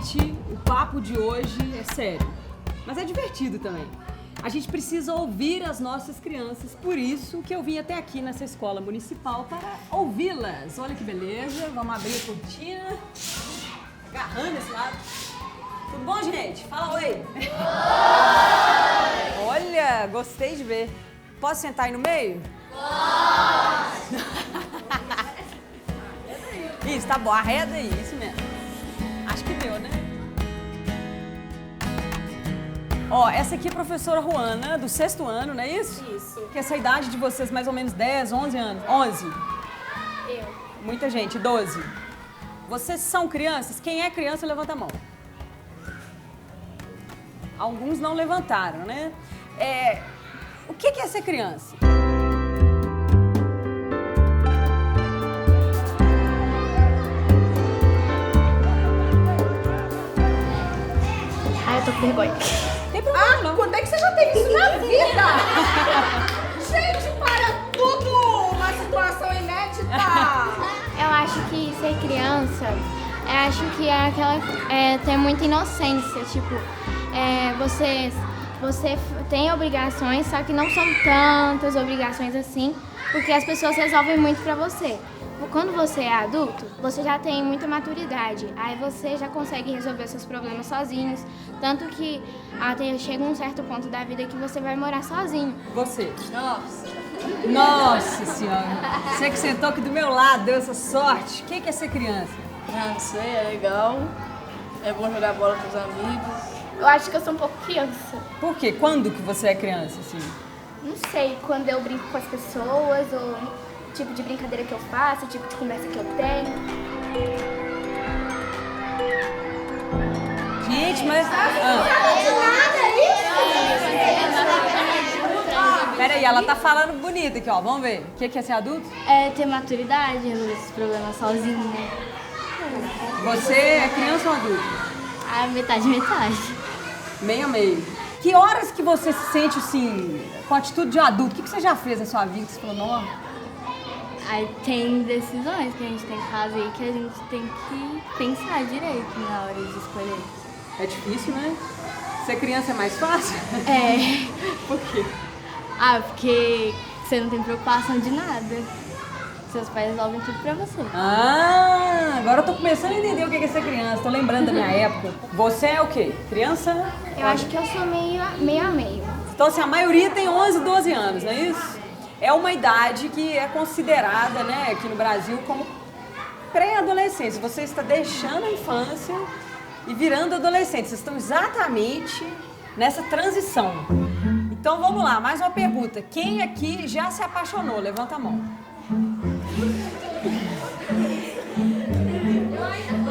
Gente, o papo de hoje é sério, mas é divertido também. A gente precisa ouvir as nossas crianças, por isso que eu vim até aqui nessa escola municipal para ouvi-las. Olha que beleza, vamos abrir a cortina, agarrando esse lado. Tudo bom, gente? Fala oi! Oi! Olha, gostei de ver. Posso sentar aí no meio? Pode! Isso, tá bom, arreda aí, isso mesmo. Acho que deu, né? Ó, essa aqui é a professora Juana, do 6º ano, não é isso? Isso. Que essa idade de vocês, mais ou menos 10, 11 anos. 11? Eu. Muita gente, 12. Vocês são crianças? Quem é criança, levanta a mão. Alguns não levantaram, né? O que é ser criança? Ah, eu tô com vergonha. Tem problema, não. Quando é que você já teve isso na vida? Gente, para tudo! Uma situação inédita! Eu acho que ser criança, eu acho que é aquela. Ter muita inocência. Tipo, você tem obrigações, só que não são tantas obrigações assim, porque as pessoas resolvem muito pra você. Quando você é adulto, você já tem muita maturidade, aí você já consegue resolver seus problemas sozinhos, tanto que até chega um certo ponto da vida que você vai morar sozinho. Você. Nossa senhora. Você que sentou aqui do meu lado, deu essa sorte. O que é ser criança? Não sei, é legal. É bom jogar bola com os amigos. Eu acho que eu sou um pouco criança. Por quê? Quando que você é criança, assim? Não sei, quando eu brinco com as pessoas, ou tipo de brincadeira que eu faço, tipo de conversa que eu tenho. Gente, mas... Peraí, ela tá falando bonito aqui, ó. Vamos ver. O que é ser adulto? É ter maturidade, resolver esses problemas sozinho, né? Você é criança ou adulto? Ah, metade. Meio a meio. Que horas que você se sente, assim, com atitude de adulto? O que você já fez na sua vida que você falou, não? Aí tem decisões que a gente tem que fazer que a gente tem que pensar direito na hora de escolher. É difícil, né? Ser criança é mais fácil? É. Por quê? Ah, porque você não tem preocupação de nada. Seus pais resolvem tudo pra você. Ah, agora eu tô começando a entender o que é ser criança. Tô lembrando da minha época. Você é o quê? Criança? Eu acho que eu sou meio a meio. Então, assim, a maioria tem 11, 12 anos, não é isso? É uma idade que é considerada, né, aqui no Brasil como pré-adolescência. Você está deixando a infância e virando adolescente. Vocês estão exatamente nessa transição. Então, vamos lá, mais uma pergunta. Quem aqui já se apaixonou? Levanta a mão.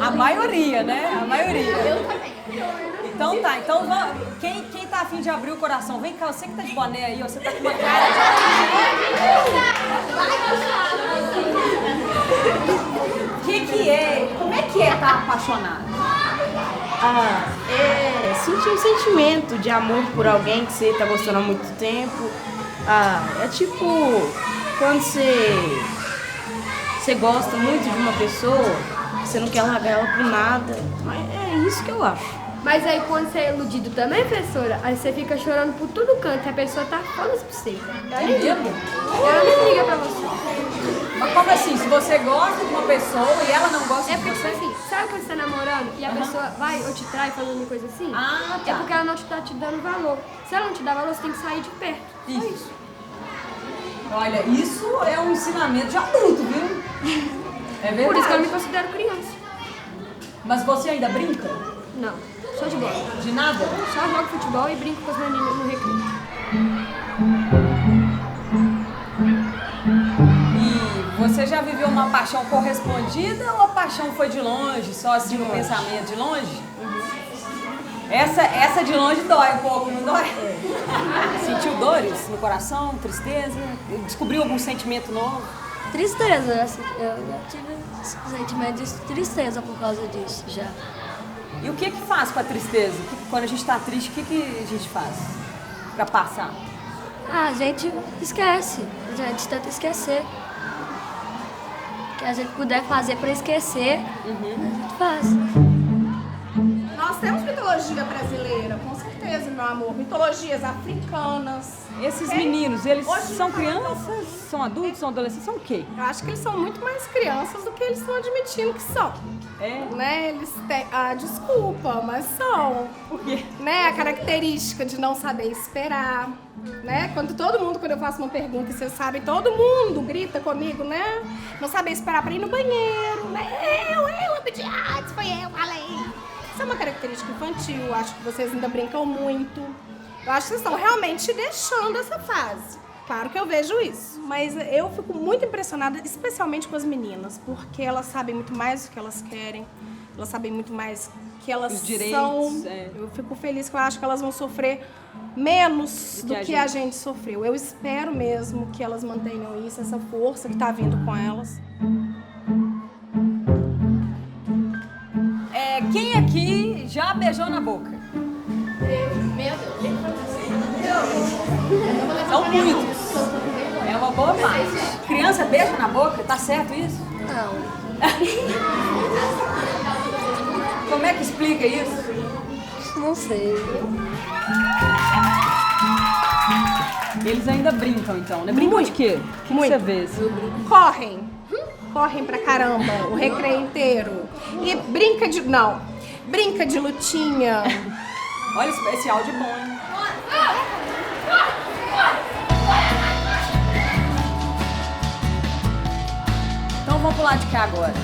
A maioria, né? A maioria. Eu também. Então tá, então quem tá afim de abrir o coração? Vem cá, você que tá de boné aí, ó, você tá com uma cara de... Como é que é estar apaixonado? É sentir um sentimento de amor por alguém que você tá gostando há muito tempo. É tipo quando você gosta muito de uma pessoa, você não quer largar ela por nada. É isso que eu acho. Mas aí quando você é iludido também, professora, aí você fica chorando por todo canto e a pessoa tá falando isso pra você. Ela nem liga. Ela nem liga pra você. Mas como assim? Se você gosta de uma pessoa e ela não gosta É de porque, você? tipo assim, sabe quando você tá namorando e a pessoa vai ou te trai falando coisa assim? Ah, tá. É porque ela não tá te dando valor. Se ela não te dá valor, você tem que sair de perto. Só Isso. isso. Olha, isso é um ensinamento de adulto, viu? É verdade. Por isso que eu me considero criança. Mas você ainda brinca? Não, só de bola. De nada? Só jogo futebol e brinco com as meninas no recreio. E você já viveu uma paixão correspondida ou a paixão foi de longe, só assim no pensamento, de longe? Essa de longe dói um pouco, não dói? Sentiu dores no coração, tristeza? Descobriu algum sentimento novo? Tristeza, eu já tive sentimento de tristeza por causa disso já. E o que faz com a tristeza? Quando a gente tá triste, o que a gente faz pra passar? A gente esquece, a gente tenta esquecer. O que a gente puder fazer pra esquecer, a gente faz. mitologia brasileira, com certeza, meu amor. Mitologias africanas. Esses meninos, eles Hoje são não. crianças, são adultos, são adolescentes, são o quê? Eu acho que eles são muito mais crianças do que eles estão admitindo que são. É? Né? Eles têm... Ah, desculpa, mas são. Por quê? Né? A característica de não saber esperar. Né? Quando eu faço uma pergunta e vocês sabem, todo mundo grita comigo, né? Não saber esperar pra ir no banheiro, né? Eu pedi antes, foi eu, falei. Isso é uma característica infantil, eu acho que vocês ainda brincam muito. Eu acho que vocês estão realmente deixando essa fase. Claro que eu vejo isso. Mas eu fico muito impressionada, especialmente com as meninas, porque elas sabem muito mais do que elas querem. Elas sabem muito mais que elas Os direitos, são. é. Eu fico feliz que eu acho que elas vão sofrer menos do que a gente sofreu. Eu espero mesmo que elas mantenham isso, essa força que tá vindo com elas. Quem aqui já beijou na boca? Meu Deus. São muitos. É uma boa parte. Criança beija na boca? Tá certo isso? Não. Como é que explica isso? Não sei. Eles ainda brincam, então, né? Brincam de quê? O que Muito. você vê? Correm pra caramba o recreio inteiro. E brinca de lutinha. Olha, esse áudio é bom, hein? Então vamos pular de cá agora.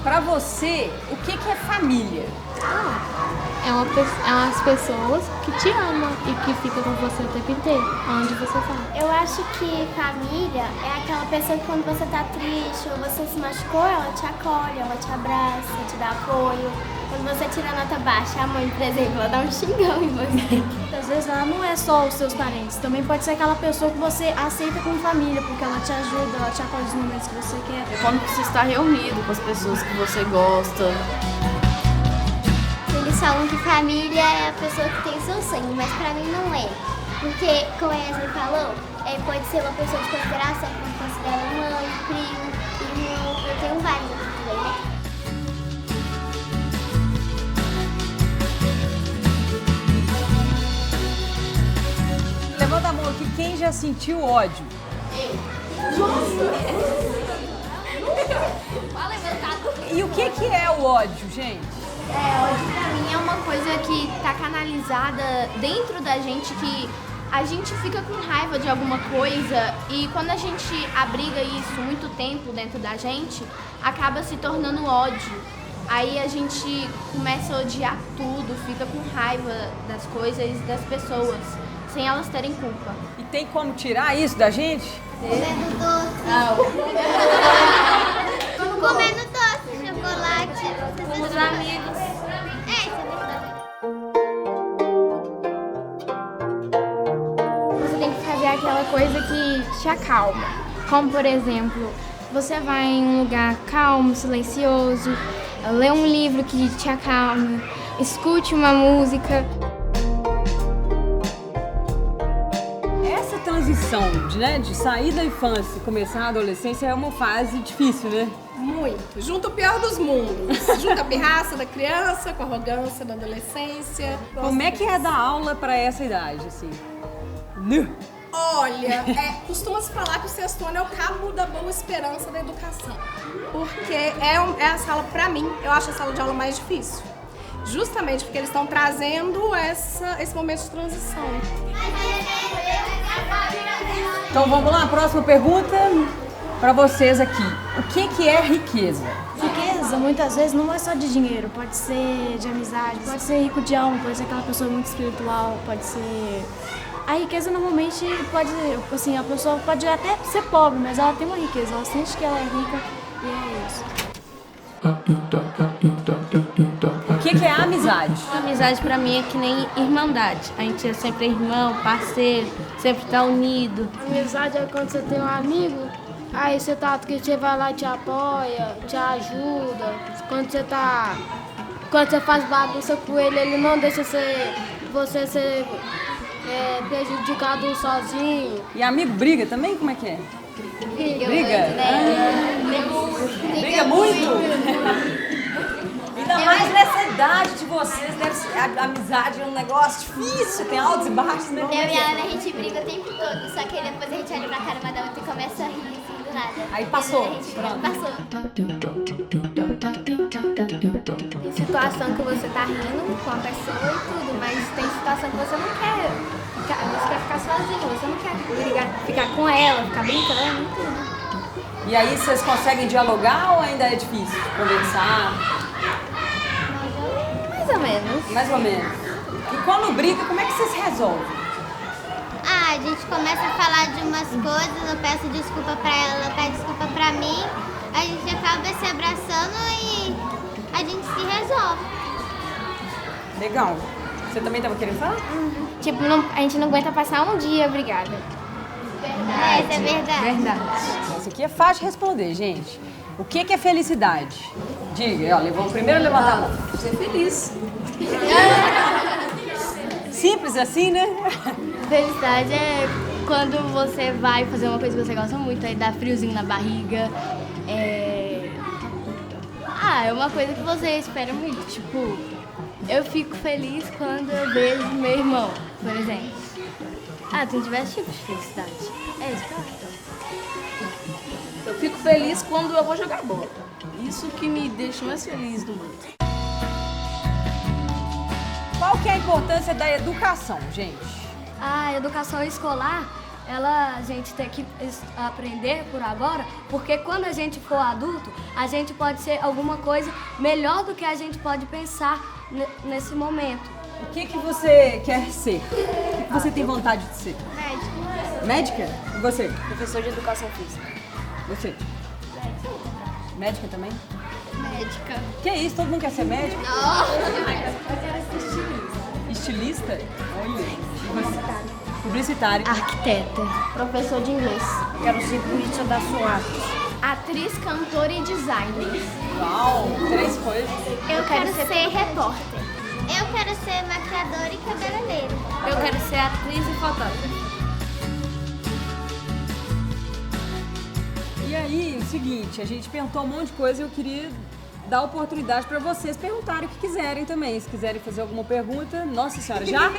Pra você, o que é família? É umas pessoas que te amam e que ficam com você o tempo inteiro, onde você tá. Eu acho que família é aquela pessoa que quando você tá triste ou você se machucou, ela te acolhe, ela te abraça, te dá apoio. Quando você tira a nota baixa, a mãe, por exemplo, ela dá um xingão em você. Às vezes ela não é só os seus parentes, também pode ser aquela pessoa que você aceita como família, porque ela te ajuda, ela te acolhe nos momentos que você quer. É quando você está reunido com as pessoas que você gosta. Eles falam que família é a pessoa que tem seu sangue, mas pra mim não é. Porque, como a Yasmin falou, pode ser uma pessoa de consideração, que eu considero mãe, primo, irmão, eu tenho vários aqui também, né? Levanta a mão aqui, quem já sentiu ódio? E o que é o ódio, gente? Ódio pra mim é uma coisa que tá canalizada dentro da gente, que a gente fica com raiva de alguma coisa e quando a gente abriga isso muito tempo dentro da gente, acaba se tornando ódio. Aí a gente começa a odiar tudo, fica com raiva das coisas e das pessoas, sem elas terem culpa. E tem como tirar isso da gente? Comendo doce. Comendo doce, chocolate. Com os amigos. Isso é verdade. Você tem que fazer aquela coisa que te acalma. Como, por exemplo, você vai em um lugar calmo, silencioso, lê um livro que te acalma, escute uma música. Essa transição de sair da infância e começar a adolescência é uma fase difícil, né? Muito. Junta o pior dos mundos. Junta a pirraça da criança com a arrogância da adolescência. Como é que é dar aula pra essa idade, assim? Olha, costuma-se falar que o sexto ano é o cabo da boa esperança da educação. Porque é a sala, pra mim, eu acho a sala de aula mais difícil. Justamente porque eles estão trazendo esse momento de transição. Então vamos lá, próxima pergunta pra vocês aqui. O que é riqueza? Riqueza, muitas vezes, não é só de dinheiro, pode ser de amizade, pode ser rico de alma, pode ser aquela pessoa muito espiritual, pode ser... A riqueza normalmente pode, assim, a pessoa pode até ser pobre, mas ela tem uma riqueza, ela sente que ela é rica e é isso. O que é amizade? Amizade pra mim é que nem irmandade. A gente é sempre irmão, parceiro, sempre tá unido. Amizade é quando você tem um amigo, aí você vai lá e te apoia, te ajuda. Quando você faz bagunça com ele não deixa você ser prejudicado sozinho. E amigo briga também? Como é que é? Briga? Briga muito? Ainda mais nessa idade de vocês, deve ser, a amizade é um negócio difícil, tem altos e baixos, né? Eu e a Ana, a gente briga o tempo todo, só que aí depois a gente olha pra cara uma da outra e começa a rir, assim, do nada. Aí passou, A gente pronto. passou. Tem situação que você tá rindo com a pessoa e tudo, mas tem situação que você não quer. Você quer ficar sozinho, você não quer brigar, ficar com ela, ficar brincando e tudo. E aí vocês conseguem dialogar ou ainda é difícil conversar? Mais ou menos. Mais ou menos. E quando briga, como é que vocês resolvem? Ah, a gente começa a falar de umas coisas, eu peço desculpa pra ela, ela pede desculpa pra mim, a gente acaba se abraçando e a gente se resolve. Legal. Você também estava querendo falar? Tipo, a gente não aguenta passar um dia brigada. Isso é verdade. Isso aqui é fácil de responder, gente. O que é felicidade? Diga, ó, vamos primeiro levantar a mão. Ser feliz. Simples assim, né? Felicidade é quando você vai fazer uma coisa que você gosta muito, aí dá friozinho na barriga. É uma coisa que você espera muito. Tipo, eu fico feliz quando eu vejo meu irmão, por exemplo. Tem diversos tipos de felicidade. É isso que eu acho. Eu fico feliz quando eu vou jogar bola. Isso que me deixa mais feliz do mundo. Qual que é a importância da educação, gente? A educação escolar, a gente tem que aprender por agora, porque quando a gente for adulto, a gente pode ser alguma coisa melhor do que a gente pode pensar nesse momento. O que você quer ser? O que você tem vontade de ser? Médica. Médica? E você? Professor de educação física. Você? Médica também? Médica. Que isso? Todo mundo quer ser médico? Não. Estilista? Olha. E você? Publicitário. Arquiteta. Professor de inglês. Quero ser polícia da SWAT. Atriz, cantora e designer. Uau, 3 coisas. Eu quero ser repórter. Eu quero ser maquiadora e cabeleireira. Eu quero ser atriz e fotógrafa. E aí, o seguinte, a gente perguntou um monte de coisa e eu queria dar oportunidade para vocês perguntarem o que quiserem também. Se quiserem fazer alguma pergunta, nossa senhora, já?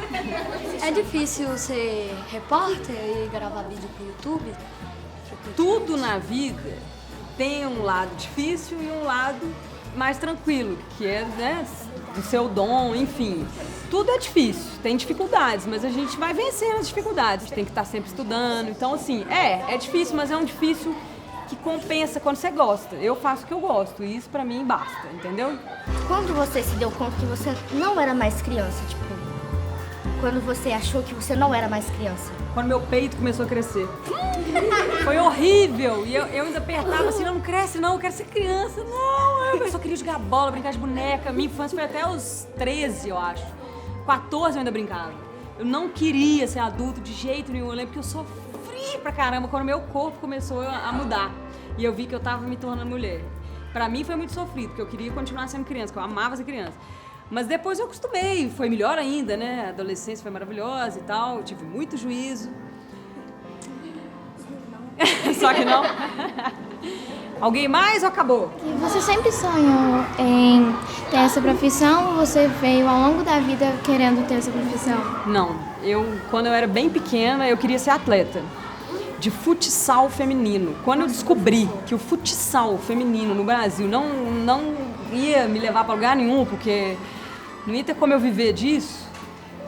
É difícil ser repórter e gravar vídeo pro YouTube? Tudo na vida tem um lado difícil e um lado mais tranquilo, que é, né, o seu dom, enfim. Tudo é difícil, tem dificuldades, mas a gente vai vencendo as dificuldades. Tem que estar sempre estudando. Então, assim, é difícil, mas é um difícil que compensa quando você gosta. Eu faço o que eu gosto e isso pra mim basta, entendeu? Quando você se deu conta que você não era mais criança, tipo, quando você achou que você não era mais criança? Quando meu peito começou a crescer. Foi horrível. E eu ainda apertava assim, não cresce não, eu quero ser criança. Não, eu só queria jogar bola, brincar de boneca. Minha infância foi até os 13, eu acho. 14 eu ainda brincava. Eu não queria ser adulto de jeito nenhum. Eu lembro que eu sofri pra caramba quando meu corpo começou a mudar. E eu vi que eu tava me tornando mulher. Pra mim foi muito sofrido, porque eu queria continuar sendo criança, porque eu amava ser criança. Mas depois eu acostumei, foi melhor ainda, né? A adolescência foi maravilhosa e tal, eu tive muito juízo. Só que não. Alguém mais ou acabou? Você sempre sonhou em ter essa profissão ou você veio ao longo da vida querendo ter essa profissão? Não, quando eu era bem pequena, eu queria ser atleta de futsal feminino. Quando eu descobri que o futsal feminino no Brasil não ia me levar para lugar nenhum, porque não ia ter como eu viver disso,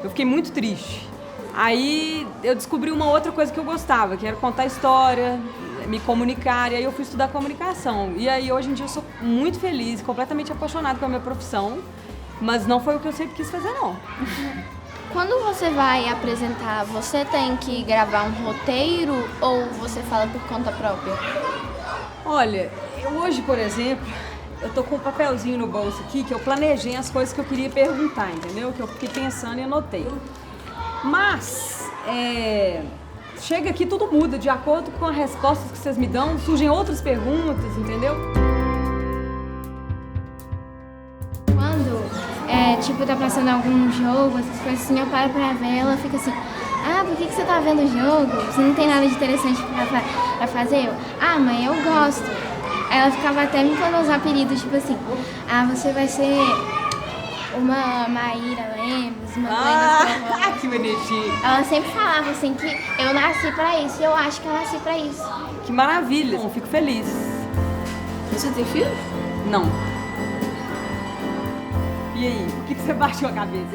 eu fiquei muito triste. Aí eu descobri uma outra coisa que eu gostava, que era contar história, me comunicar, e aí eu fui estudar comunicação. E aí hoje em dia eu sou muito feliz, completamente apaixonada pela minha profissão, mas não foi o que eu sempre quis fazer, não. Quando você vai apresentar, você tem que gravar um roteiro ou você fala por conta própria? Olha, hoje, por exemplo, eu tô com um papelzinho no bolso aqui que eu planejei as coisas que eu queria perguntar, entendeu? Que eu fiquei pensando e anotei. Mas, chega aqui, tudo muda. De acordo com as respostas que vocês me dão, surgem outras perguntas, entendeu? Quando, tá passando algum jogo, essas coisas assim, eu paro pra ver, ela fica assim, por que você tá vendo o jogo? Você não tem nada de interessante pra fazer? Mãe, eu gosto. Aí ela ficava até me falando uns apelidos, tipo assim, você vai ser uma Maíra Lemos, uma Lemos. Que bonitinho. Ela sempre falava assim que eu nasci pra isso, e eu acho que eu nasci pra isso. Que maravilha, eu fico feliz. Você tem filho? Não. E aí, por que você baixou a cabeça?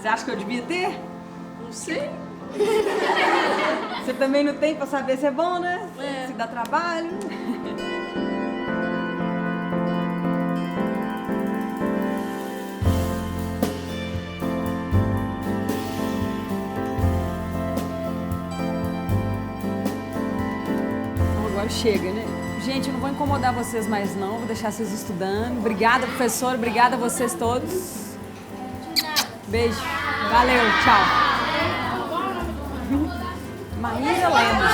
Você acha que eu devia ter? Não sei. Você também não tem pra saber se é bom, né? Se dá trabalho. Então agora chega, né? Gente, eu não vou incomodar vocês mais não, vou deixar vocês estudando. Obrigada, professor, obrigada a vocês todos. Beijo. Valeu, tchau. Maíra Lemos.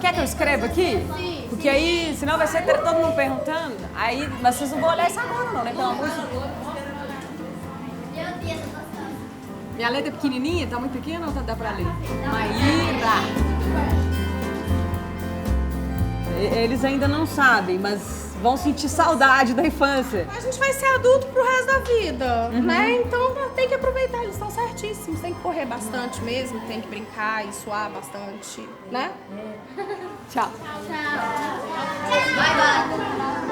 Quer que eu escreva aqui? Sim. Porque aí, senão vai ser todo mundo perguntando. Aí, mas vocês não vão olhar isso agora não, né? Pelo amor de Deus. Minha letra é pequenininha? Tá muito pequena ou dá pra ler? Maíra. Eles ainda não sabem, mas vão sentir saudade da infância. A gente vai ser adulto pro resto da vida, né? Então tem que aproveitar, eles estão certíssimos. Tem que correr bastante mesmo, tem que brincar e suar bastante, né? Tchau. Tchau. Bye, bye.